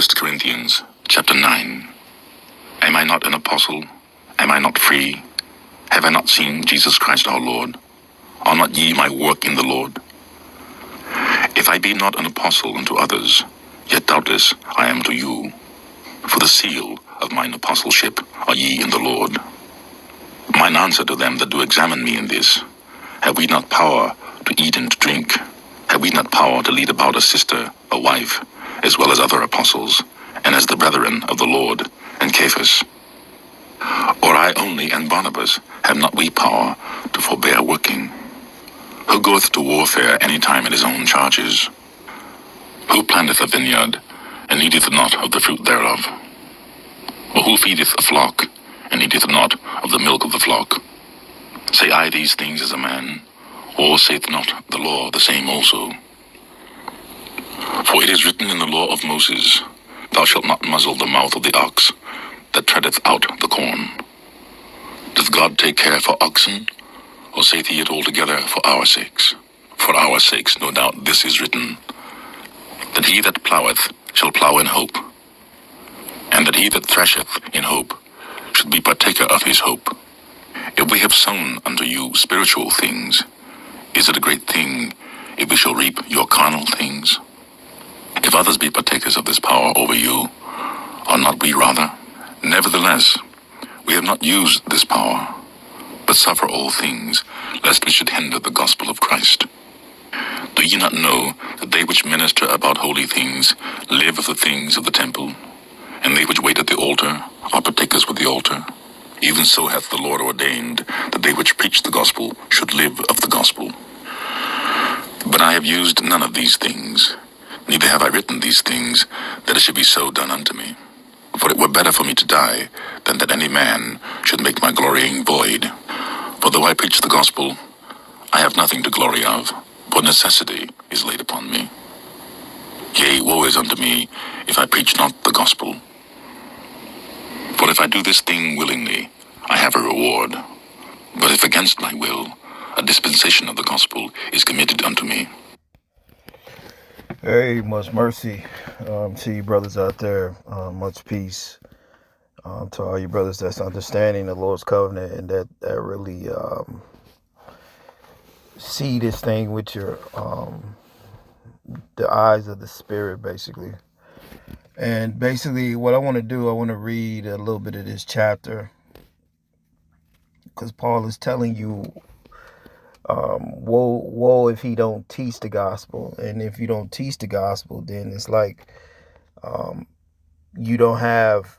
First Corinthians chapter 9. Am I not an apostle? Am I not free? Have I not seen Jesus Christ our Lord? Are not ye my work in the Lord? If I be not an apostle unto others, yet doubtless I am to you. For the seal of mine apostleship are ye in the Lord. Mine answer to them that do examine me in this: have we not power to eat and to drink? Have we not power to lead about a sister, a wife, as well as other apostles, and as the brethren of the Lord, and Cephas? Or I only and Barnabas, have not we power to forbear working? Who goeth to warfare any time at his own charges? Who planteth a vineyard, and eateth not of the fruit thereof? Or who feedeth a flock, and eateth not of the milk of the flock? Say I these things as a man, or saith not the law the same also? For it is written in the law of Moses, Thou shalt not muzzle the mouth of the ox that treadeth out the corn. Doth God take care for oxen, or saith he it altogether for our sakes? For our sakes, no doubt, this is written, that he that ploweth shall plow in hope, and that he that thresheth in hope should be partaker of his hope. If we have sown unto you spiritual things, is it a great thing if we shall reap your carnal things? If others be partakers of this power over you, are not we rather? Nevertheless, we have not used this power, but suffer all things, lest we should hinder the gospel of Christ. Do ye not know that they which minister about holy things live of the things of the temple, and they which wait at the altar are partakers with the altar? Even so hath the Lord ordained that they which preach the gospel should live of the gospel. But I have used none of these things, neither have I written these things, that it should be so done unto me. For it were better for me to die, than that any man should make my glorying void. For though I preach the gospel, I have nothing to glory of, for necessity is laid upon me. Yea, woe is unto me, if I preach not the gospel. For if I do this thing willingly, I have a reward. But if against my will, a dispensation of the gospel is committed unto me. Hey, much mercy to you brothers out there. Much peace to all you brothers that's understanding the Lord's covenant and that really see this thing with your the eyes of the spirit, basically. And basically what I want to do, I want to read a little bit of this chapter, because Paul is telling you woe if he don't teach the gospel. And if you don't teach the gospel, then it's like you don't have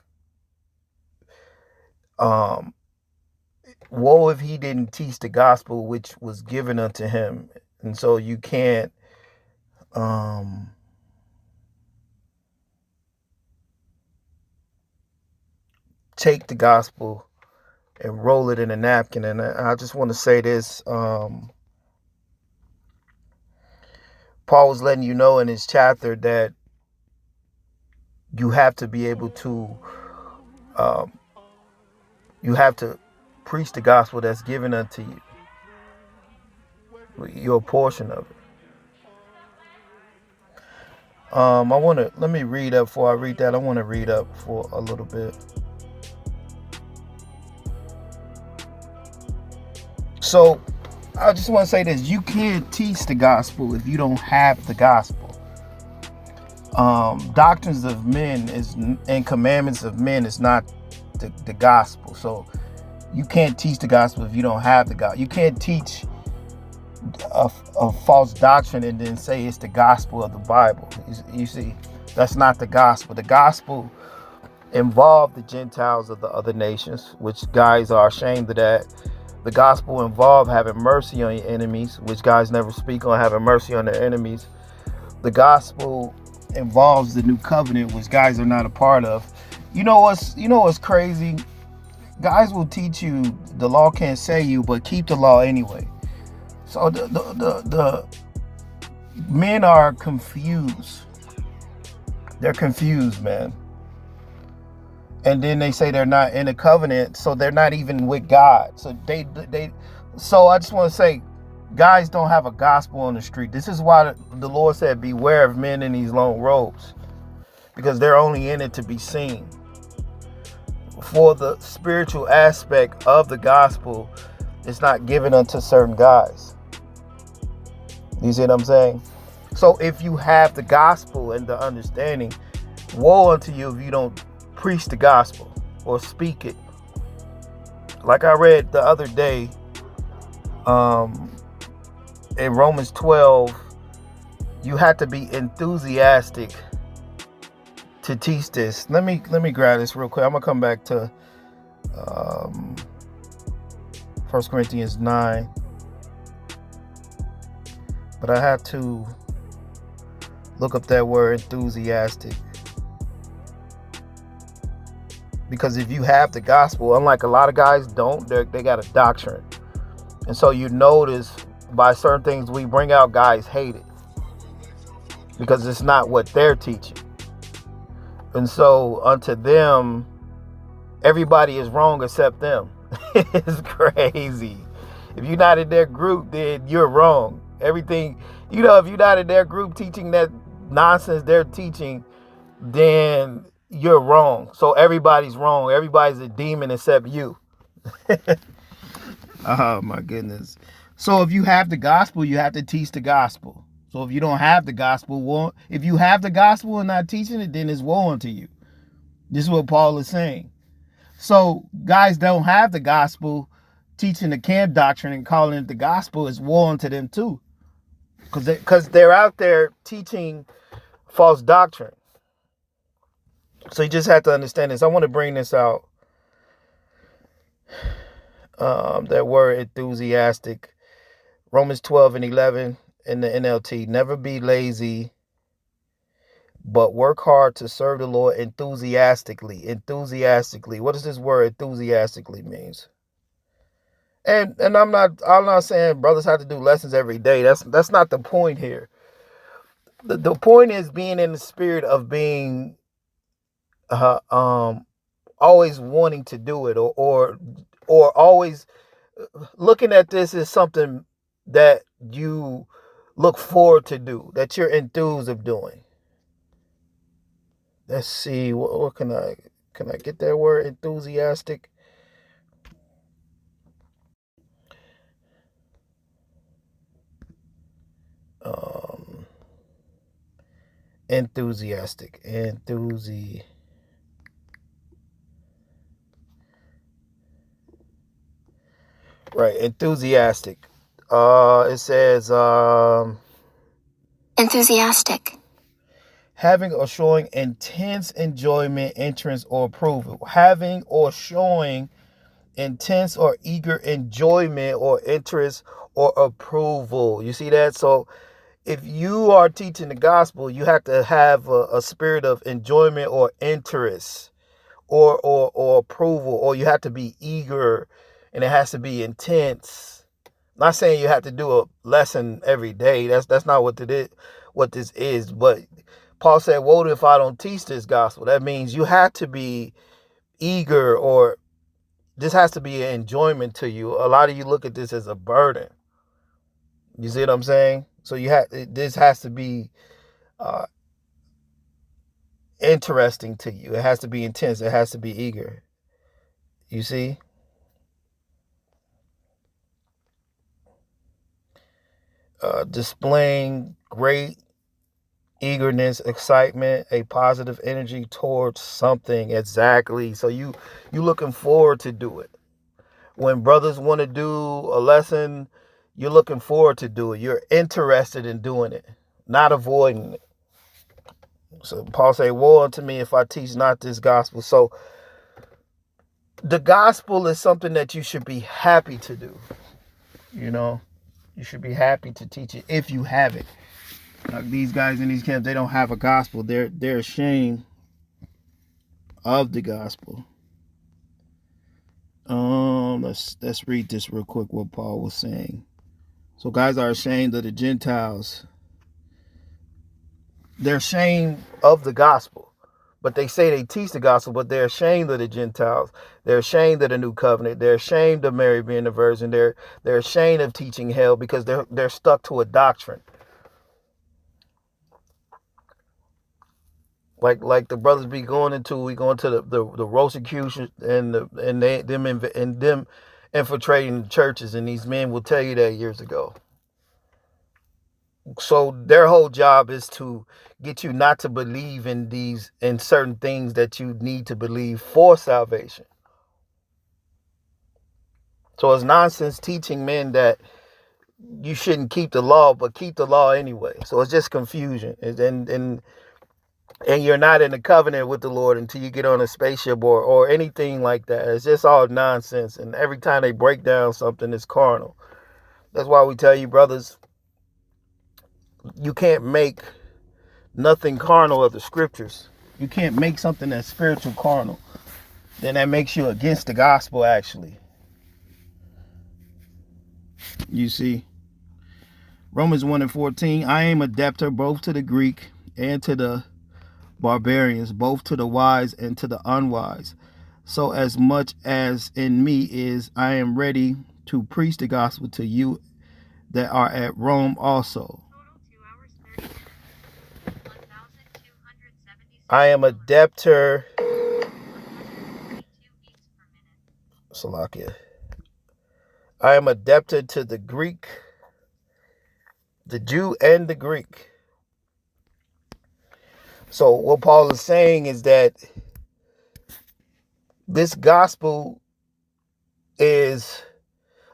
woe if he didn't teach the gospel which was given unto him. And so you can't take the gospel and roll it in a napkin. And I just want to say this. Paul was letting you know in his chapter that you have to be able to you have to preach the gospel that's given unto you, your portion of it. Let me read up. Before I read that, I want to read up for a little bit. So I just want to say this: you can't teach the gospel if you don't have the gospel. Doctrines of men and commandments of men is not the gospel. So you can't teach the gospel if you don't have the gospel. You can't teach a false doctrine and then say it's the gospel of the Bible. You see, that's not the gospel. The gospel involved the Gentiles of the other nations, which guys are ashamed of that. The gospel involved having mercy on your enemies, which guys never speak on having mercy on their enemies. The gospel involves the new covenant, which guys are not a part of. You know what's crazy? Guys will teach you the law can't save you, but keep the law anyway. So the men are confused. They're confused, man. And then they say they're not in a covenant, so they're not even with God. So so I just want to say, guys don't have a gospel on the street. This is why the Lord said, beware of men in these long robes. because they're only in it to be seen. For the spiritual aspect of the gospel, it's not given unto certain guys. You see what I'm saying? So if you have the gospel and the understanding, woe unto you if you don't preach the gospel or speak it. Like I read the other day, in Romans 12, you have to be enthusiastic to teach this. Let me grab this real quick. I'm gonna come back to 1 Corinthians 9, but I have to look up that word enthusiastic, because if you have the gospel, unlike a lot of guys don't, they got a doctrine, and so you notice by certain things we bring out, guys hate it because it's not what they're teaching. And so unto them, everybody is wrong except them. It's crazy. If you're not in their group, then you're wrong. Everything, if you're not in their group teaching that nonsense they're teaching, then you're wrong. So everybody's wrong. Everybody's a demon except you. Oh my goodness. So if you have the gospel, you have to teach the gospel. So if you don't have the gospel, if you have the gospel and not teaching it, then it's woe unto you. This is what Paul is saying. So guys don't have the gospel, teaching the camp doctrine and calling it the gospel is woe unto them too. Because they're out there teaching false doctrine. So you just have to understand this. I want to bring this out. That word enthusiastic. Romans 12:11 in the NLT. Never be lazy, but work hard to serve the Lord enthusiastically. Enthusiastically. What does this word enthusiastically means? And I'm not saying brothers have to do lessons every day. That's not the point here. The point is being in the spirit of being always wanting to do it, or always looking at this as something that you look forward to do, that you're enthused of doing. Let's see, what can I get that word enthusiastic? Enthusiastic. Right, enthusiastic. It says enthusiastic. Having or showing intense enjoyment, interest, or approval. Having or showing intense or eager enjoyment or interest or approval. You see that? So if you are teaching the gospel, you have to have a spirit of enjoyment or interest or approval, or you have to be eager and it has to be intense. I'm not saying you have to do a lesson every day. That's not what this is. But Paul said, woe if I don't teach this gospel. That means you have to be eager, or this has to be an enjoyment to you. A lot of you look at this as a burden. You see what I'm saying? So this has to be interesting to you. It has to be intense. It has to be eager. You see? Displaying great eagerness, excitement, a positive energy towards something. Exactly. So you looking forward to do it. When brothers want to do a lesson, you're looking forward to do it. You're interested in doing it, not avoiding it. So Paul say, woe unto me if I teach not this gospel. So the gospel is something that you should be happy to do. You should be happy to teach it if you have it. Like these guys in these camps, they don't have a gospel. They're ashamed of the gospel. Let's read this real quick, what Paul was saying. So guys are ashamed of the Gentiles. They're ashamed of the gospel. But they say they teach the gospel, but they're ashamed of the Gentiles. They're ashamed of the new covenant. They're ashamed of Mary being a virgin. They're ashamed of teaching hell because they're stuck to a doctrine. Like the brothers be going into, we going to the Rosicrucians and them infiltrating the churches, and these men will tell you that years ago. So their whole job is to get you not to believe in certain things that you need to believe for salvation. So it's nonsense teaching men that you shouldn't keep the law, but keep the law anyway. So it's just confusion. And you're not in a covenant with the Lord until you get on a spaceship or anything like that. It's just all nonsense. And every time they break down something, it's carnal. That's why we tell you, brothers, you can't make nothing carnal of the scriptures. You can't make something that's spiritual carnal. Then that makes you against the gospel, actually. You see, Romans 1:14, I am a debtor both to the Greek and to the barbarians, both to the wise and to the unwise. So as much as in me is, I am ready to preach the gospel to you that are at Rome also. I am a debtor. Salakia. I am a debtor to the Greek, the Jew, and the Greek. So what Paul is saying is that this gospel is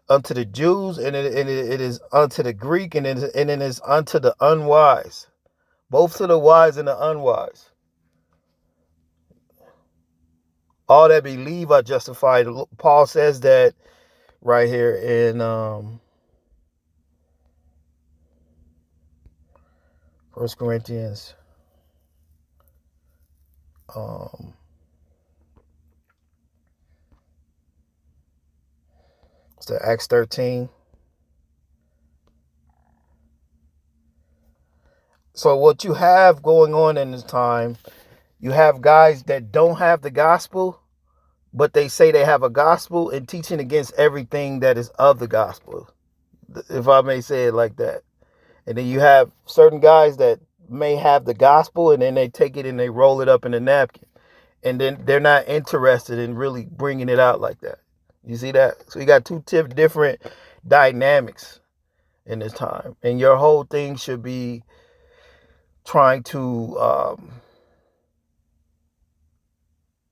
unto the Jews, and it is unto the Greek, and it is unto the unwise, both to the wise and the unwise. All that believe are justified. Paul says that right here in 1 Corinthians. It's the Acts 13. So what you have going on in this time, you have guys that don't have the gospel, but they say they have a gospel and teaching against everything that is of the gospel, if I may say it like that. And then you have certain guys that may have the gospel, and then they take it and they roll it up in a napkin. And then they're not interested in really bringing it out like that. You see that? So you got two different dynamics in this time. And your whole thing should be trying to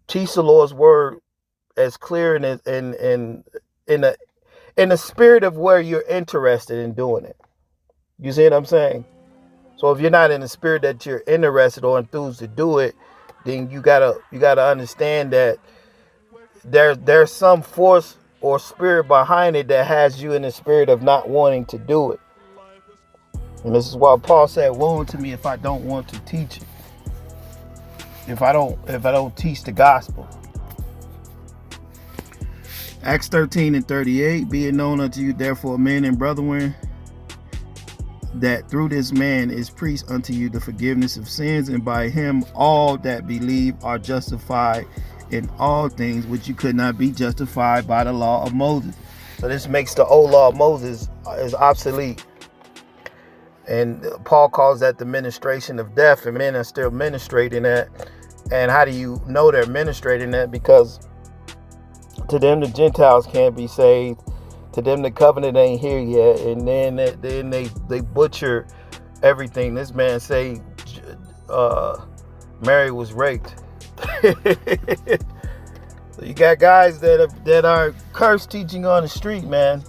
teach the Lord's word as clear and in the spirit of where you're interested in doing it. You see what I'm saying? So if you're not in the spirit that you're interested or enthused to do it, then you gotta understand that there's some force or spirit behind it that has you in the spirit of not wanting to do it. And this is why Paul said, woe unto me if I don't want to teach it. If I don't teach the gospel. Acts 13:38, be it known unto you therefore, men and brethren, that through this man is preached unto you the forgiveness of sins, and by him all that believe are justified in all things which you could not be justified by the law of Moses. So this makes the old law of Moses is obsolete. And Paul calls that the ministration of death, and men are still ministrating that. And how do you know they're ministrating that? Because to them the Gentiles can't be saved. To them the covenant ain't here yet. And then they butcher everything. This man say Mary was raped. So you got guys that are cursed teaching on the street, man.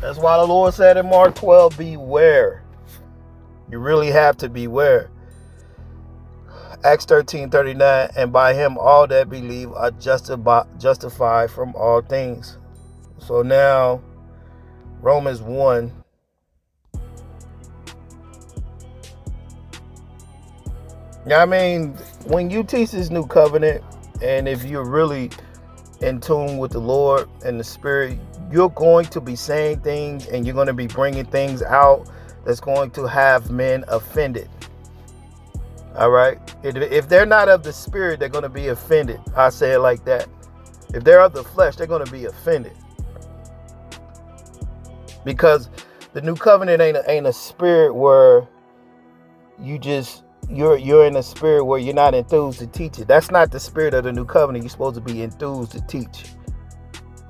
That's why the Lord said in Mark 12, beware. You really have to beware. Acts 13:39, and by him all that believe are justified from all things. So now, Romans 1. I mean, when you teach this new covenant, and if you're really in tune with the Lord and the Spirit, you're going to be saying things and you're going to be bringing things out that's going to have men offended. All right. If they're not of the Spirit, they're going to be offended. I say it like that. If they're of the flesh, they're going to be offended. Because the new covenant ain't a spirit where you just you're in a spirit where you're not enthused to teach it. That's not the spirit of the new covenant. You're supposed to be enthused to teach.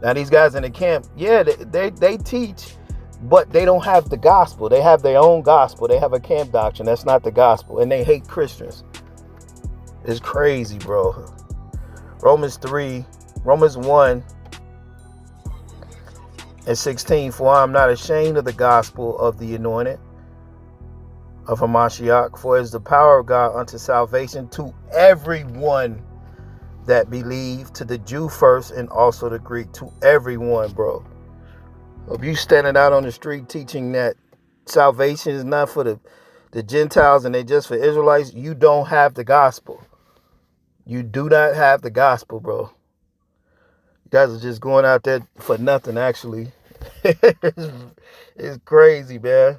Now these guys in the camp, yeah, they teach, but they don't have the gospel. They have their own gospel. They have a camp doctrine. That's not the gospel. And they hate Christians. It's crazy, bro. Romans 1 and 16. For I am not ashamed of the gospel of the anointed of Hamashiach, for it is the power of God unto salvation to everyone that believe, to the Jew first and also the Greek, to everyone, bro. If you standing out on the street teaching that salvation is not for the Gentiles and they just for Israelites, you don't have the gospel. You do not have the gospel, bro. You guys are just going out there for nothing, actually. It's crazy, man.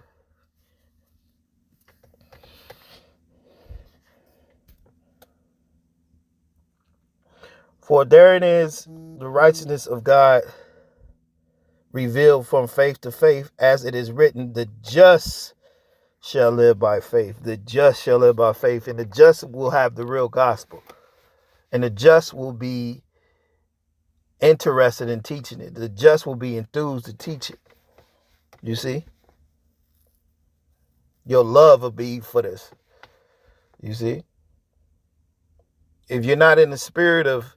For therein is the righteousness of God revealed from faith to faith, as it is written, the just shall live by faith. The just shall live by faith. And the just will have the real gospel. And the just will be interested in teaching it. The just will be enthused to teach it. You see? Your love will be for this. You see? If you're not in the spirit of,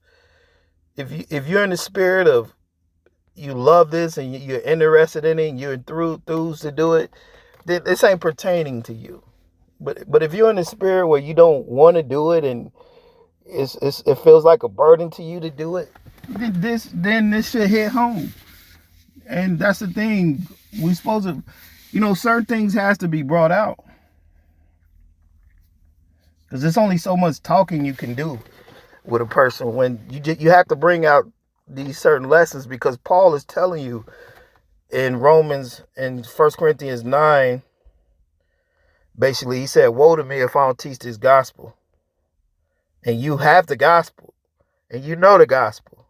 if you're in the spirit of, you love this and you're interested in it and you're enthused to do it, then this ain't pertaining to you. But if you're in the spirit where you don't want to do it and it feels like a burden to you to do it, then this should hit home. And that's the thing. We supposed to, certain things has to be brought out. Because there's only so much talking you can do with a person when you have to bring out these certain lessons, because Paul is telling you in Romans and 1 Corinthians 9, basically he said, woe to me if I don't teach this gospel. And you have the gospel and you know the gospel.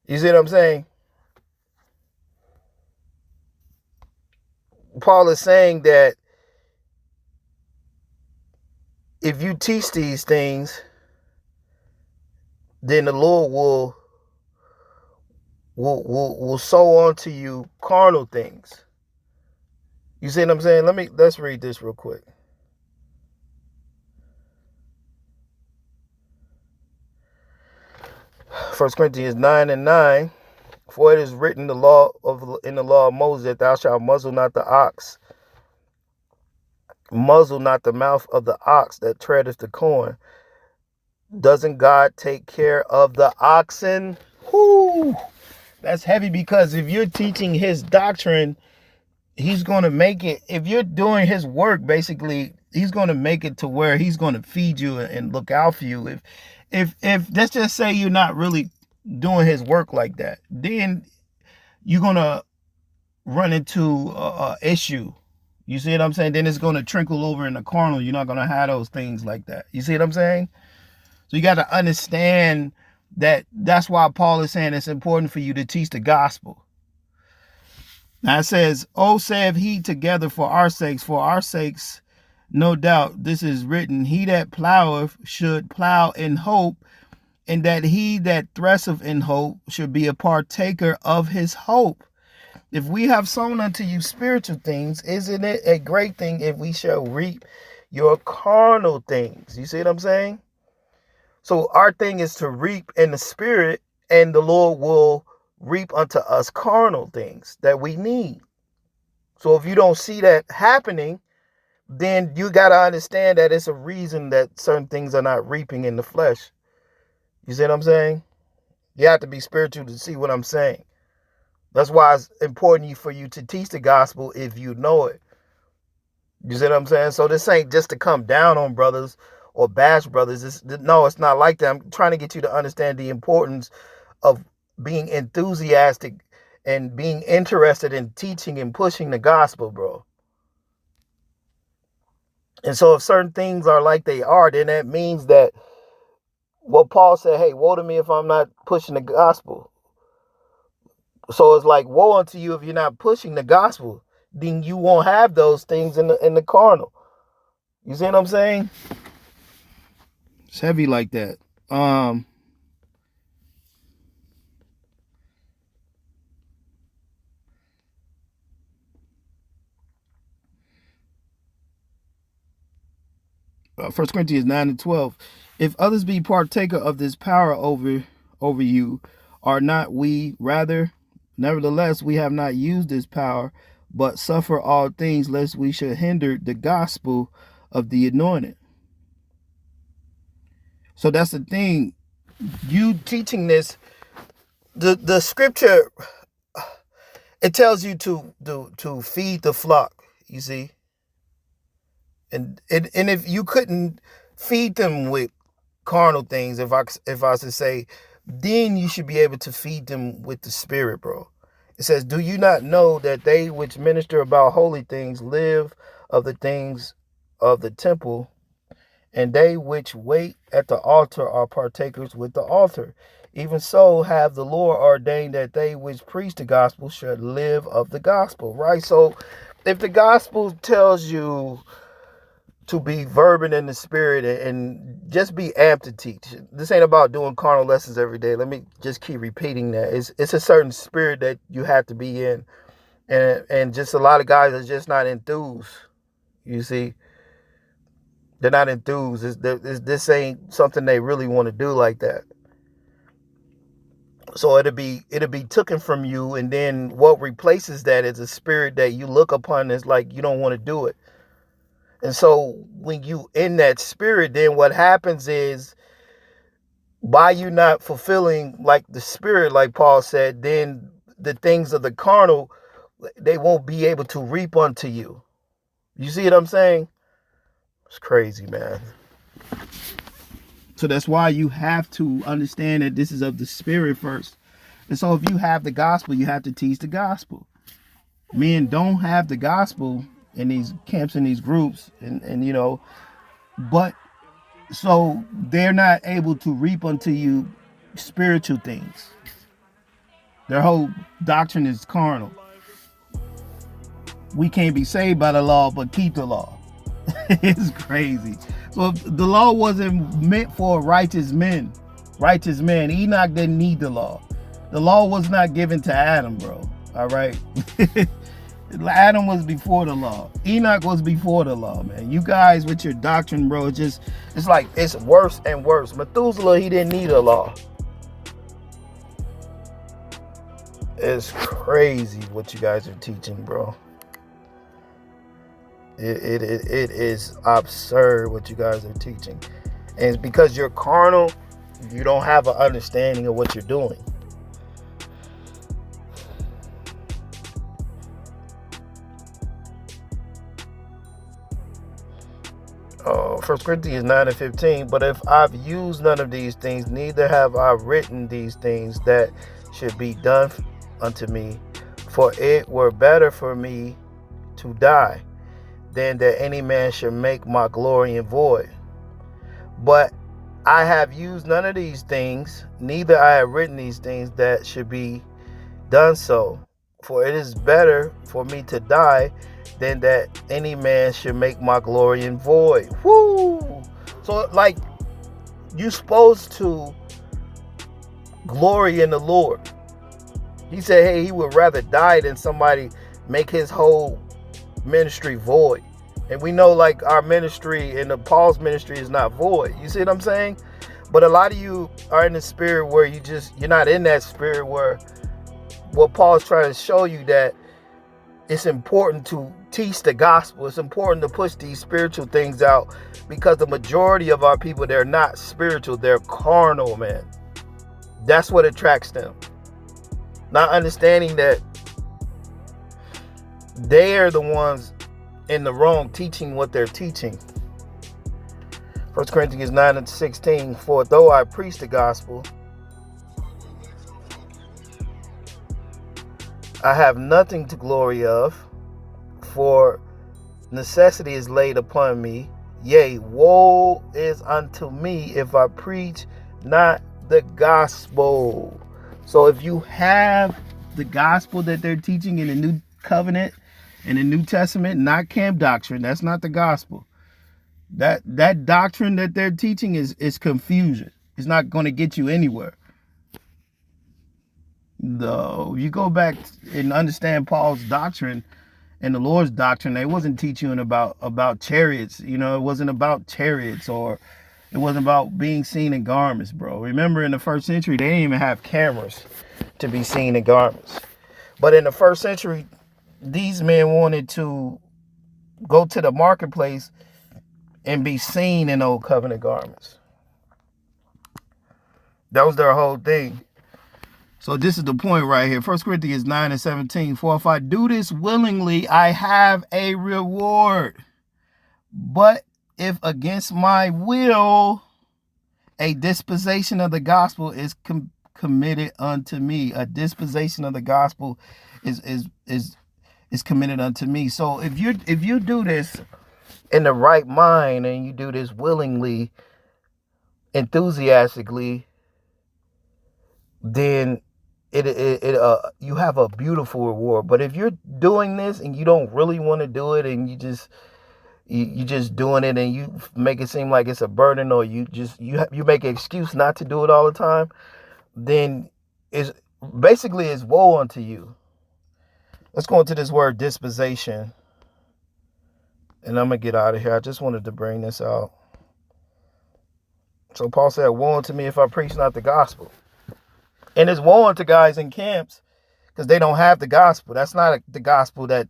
You see what I'm saying? Paul is saying that if you teach these things, then the Lord will sow onto you carnal things. You see what I'm saying? Let's read this real quick. First Corinthians 9:9. For it is written in the law of Moses that thou shalt muzzle not the ox, muzzle not the mouth of the ox that treadeth the corn. Doesn't God take care of the oxen? Whoo! That's heavy, because if you're teaching his doctrine, he's going to make it, if you're doing his work, basically, he's going to make it to where he's going to feed you and look out for you. If let's just say you're not really doing his work like that, then you're going to run into a issue. You see what I'm saying? Then it's going to trickle over in the carnal. You're not going to have those things like that. You see what I'm saying? So you got to understand that that's why Paul is saying it's important for you to teach the gospel. Now it says, oh, saith he together for our sakes, no doubt this is written, he that ploweth should plow in hope, and that he that thresheth in hope should be a partaker of his hope. If we have sown unto you spiritual things, isn't it a great thing if we shall reap your carnal things? You see what I'm saying? So our thing is to reap in the spirit, and the Lord will reap unto us carnal things that we need. So if you don't see that happening, then you got to understand that it's a reason that certain things are not reaping in the flesh. You see what I'm saying? You have to be spiritual to see what I'm saying. That's why it's important for you to teach the gospel if you know it. You see what I'm saying? So this ain't just to come down on brothers or bash brothers. No, it's not like that. I'm trying to get you to understand the importance of being enthusiastic and being interested in teaching and pushing the gospel, bro. And so if certain things are like they are, then that means that what Paul said, hey, woe to me if I'm not pushing the gospel. So it's like, woe unto you if you're not pushing the gospel. Then you won't have those things in the carnal. You see what I'm saying? It's heavy like that. 1 Corinthians 9:12. If others be partaker of this power over you, are not we rather? Nevertheless, we have not used this power, but suffer all things lest we should hinder the gospel of the anointed. So that's the thing. You teaching this, the scripture, it tells you to feed the flock, you see. And if you couldn't feed them with carnal things, if I was to say, then you should be able to feed them with the spirit, bro. It says, do you not know that they which minister about holy things live of the things of the temple, and they which wait at the altar are partakers with the altar? Even so have the Lord ordained that they which preach the gospel should live of the gospel, right? So if the gospel tells you to be fervent in the spirit and just be amped to teach. This ain't about doing carnal lessons every day. Let me just keep repeating that. It's a certain spirit that you have to be in. And just a lot of guys are just not enthused. You see, they're not enthused. This ain't something they really want to do like that. So it'll be taken from you, and then what replaces that is a spirit that you look upon as like you don't want to do it. And so when you in that spirit, then what happens is, by you not fulfilling like the spirit, like Paul said, then the things of the carnal, they won't be able to reap unto you. You see what I'm saying? It's crazy, man. So that's why you have to understand that this is of the spirit first. And so if you have the gospel, you have to teach the gospel. Men don't have the gospel in these camps, in these groups, and you know, but so they're not able to reap unto you spiritual things. Their whole doctrine is carnal. We can't be saved by the law, but keep the law. It's crazy. So if the law wasn't meant for righteous men, Enoch didn't need the law. The law was not given to Adam, bro. All right. Adam was before the law. Enoch was before the law, man. You guys with your doctrine, bro, it's like it's worse and worse. Methuselah, he didn't need a law. It's crazy what you guys are teaching, bro. It is absurd what you guys are teaching. And it's because you're carnal, you don't have an understanding of what you're doing. 1 Corinthians 9:15, but if I've used none of these things, neither have I written these things that should be done unto me. For it were better for me to die than that any man should make my glory in void. But I have used none of these things, neither I have written these things that should be done so. For it is better for me to die than that any man should make my glory in void. Woo! So like, you're supposed to glory in the Lord. He said, hey, he would rather die than somebody make his whole ministry void. And we know like our ministry and the Paul's ministry is not void. You see what I'm saying? But a lot of you are in the spirit where you're not in that spirit where what Paul's trying to show you, that it's important to teach the gospel. It's important to push these spiritual things out, because the majority of our people, they're not spiritual. They're carnal, man. That's what attracts them. Not understanding that they're the ones in the wrong teaching what they're teaching. 1 Corinthians 9:16, for though I preach the gospel, I have nothing to glory of, for necessity is laid upon me. Yea, woe is unto me if I preach not the gospel. So if you have the gospel that they're teaching in the new covenant, in the New Testament, not camp doctrine, that's not the gospel. That doctrine that they're teaching is confusion. It's not going to get you anywhere. Though you go back and understand Paul's doctrine and the Lord's doctrine, they wasn't teaching about chariots. You know, it wasn't about chariots, or it wasn't about being seen in garments, bro. Remember, in the first century, they didn't even have cameras to be seen in garments. But in the first century, these men wanted to go to the marketplace and be seen in old covenant garments. That was their whole thing. So this is the point right here. 1 Corinthians 9:17. For if I do this willingly, I have a reward. But if against my will, a dispensation of the gospel is committed unto me. A dispensation of the gospel is committed unto me. So if you do this in the right mind and you do this willingly, enthusiastically, then you have a beautiful reward. But if you're doing this and you don't really want to do it, and you just doing it and you make it seem like it's a burden, or you make an excuse not to do it all the time, then it's woe unto you. Let's go into this word dispensation, and I'm gonna get out of here. I just wanted to bring this out. So Paul said, woe unto me if I preach not the gospel. And it's woe unto guys in camps because they don't have the gospel. That's not the gospel that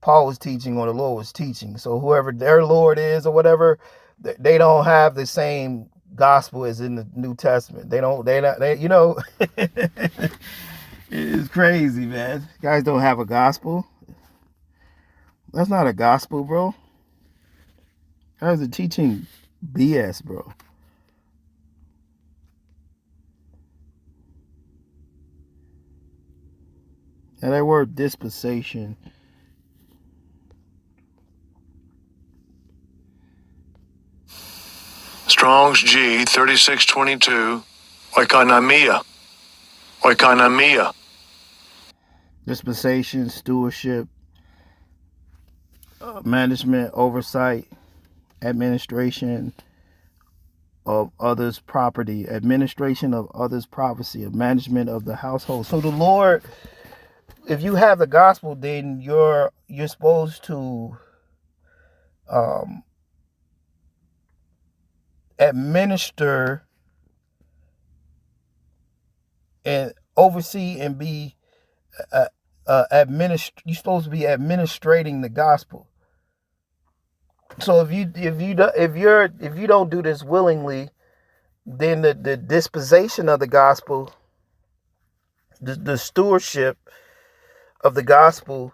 Paul was teaching or the Lord was teaching. So whoever their Lord is or whatever, they don't have the same gospel as in the New Testament. You know, it's crazy, man. Guys don't have a gospel. That's not a gospel, bro. Guys are teaching BS, bro. And that word dispensation, Strong's G 3622, oikonomia. Oikonomia. dispensation, stewardship, management, oversight, administration of others' property, administration of others' prophecy, management of the household. So the Lord, if you have the gospel, then you're supposed to administer and oversee and be you're supposed to be administrating the gospel. So if you don't do this willingly, then the dispensation of the gospel, the stewardship of the gospel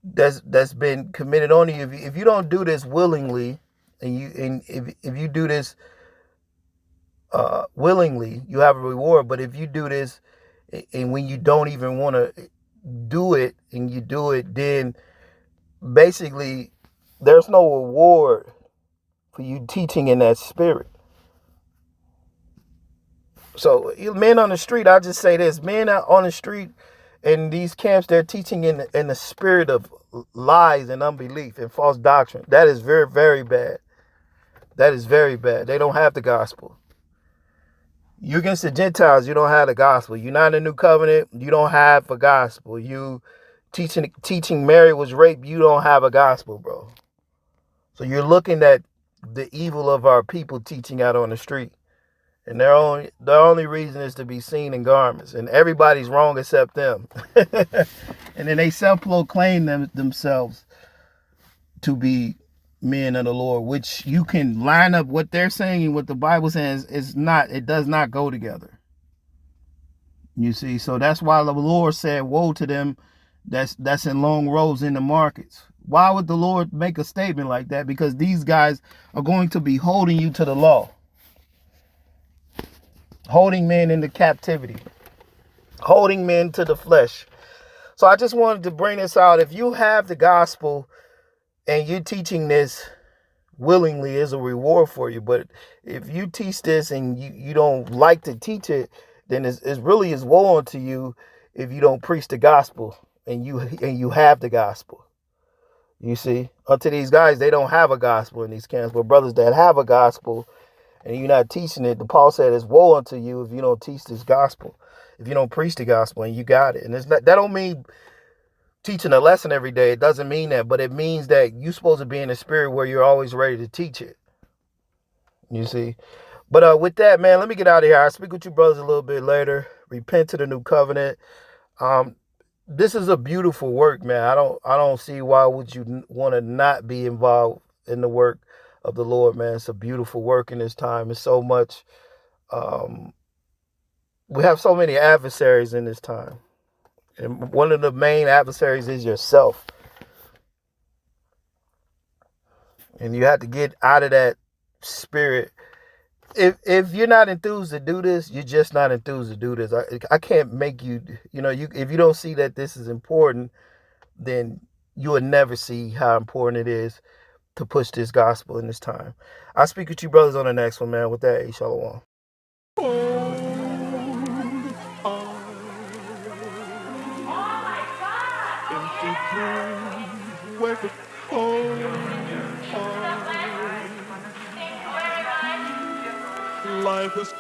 that's been committed on you, if you don't do this willingly, and if you do this willingly, you have a reward. But if you do this and when you don't even want to do it and you do it, then basically there's no reward for you teaching in that spirit. So men on the street, I just say this, men out on the street in these camps, they're teaching in the spirit of lies and unbelief and false doctrine. That is very, very bad. That is very bad. They don't have the gospel. You against the Gentiles, you don't have the gospel. You're not in the new covenant, you don't have a gospel. You teaching Mary was raped, you don't have a gospel, bro. So you're looking at the evil of our people teaching out on the street. And their only reason is to be seen in garments. And everybody's wrong except them. And then they self-proclaim themselves to be men of the Lord, which you can line up what they're saying and what the Bible says it does not go together. You see, so that's why the Lord said, woe to them that's in long rows in the markets. Why would the Lord make a statement like that? Because these guys are going to be holding you to the law. Holding men into captivity. Holding men to the flesh. So I just wanted to bring this out. If you have the gospel and you're teaching this willingly, is a reward for you. But if you teach this and you don't like to teach it, then it's really is woe unto you if you don't preach the gospel and you have the gospel. You see, unto these guys, they don't have a gospel in these camps, but brothers that have a gospel and you're not teaching it, the Paul said, "It's woe unto you if you don't teach this gospel, if you don't preach the gospel and you got it." And it's not, that don't mean teaching a lesson every day. It doesn't mean that, but it means that you're supposed to be in a spirit where you're always ready to teach it. You see, but with that, man, let me get out of here. I'll speak with you brothers a little bit later. Repent to the new covenant. This is a beautiful work, man. I don't see why would you want to not be involved in the work of the Lord, man. It's a beautiful work in this time. It's so much. We have so many adversaries in this time, and one of the main adversaries is yourself, and you have to get out of that spirit. If you're not enthused to do this, you're just not enthused to do this. I can't make you, if you don't see that this is important, then you will never see how important it is to push this gospel in this time. I'll speak with you brothers on the next one, man. With that, shalom. Life is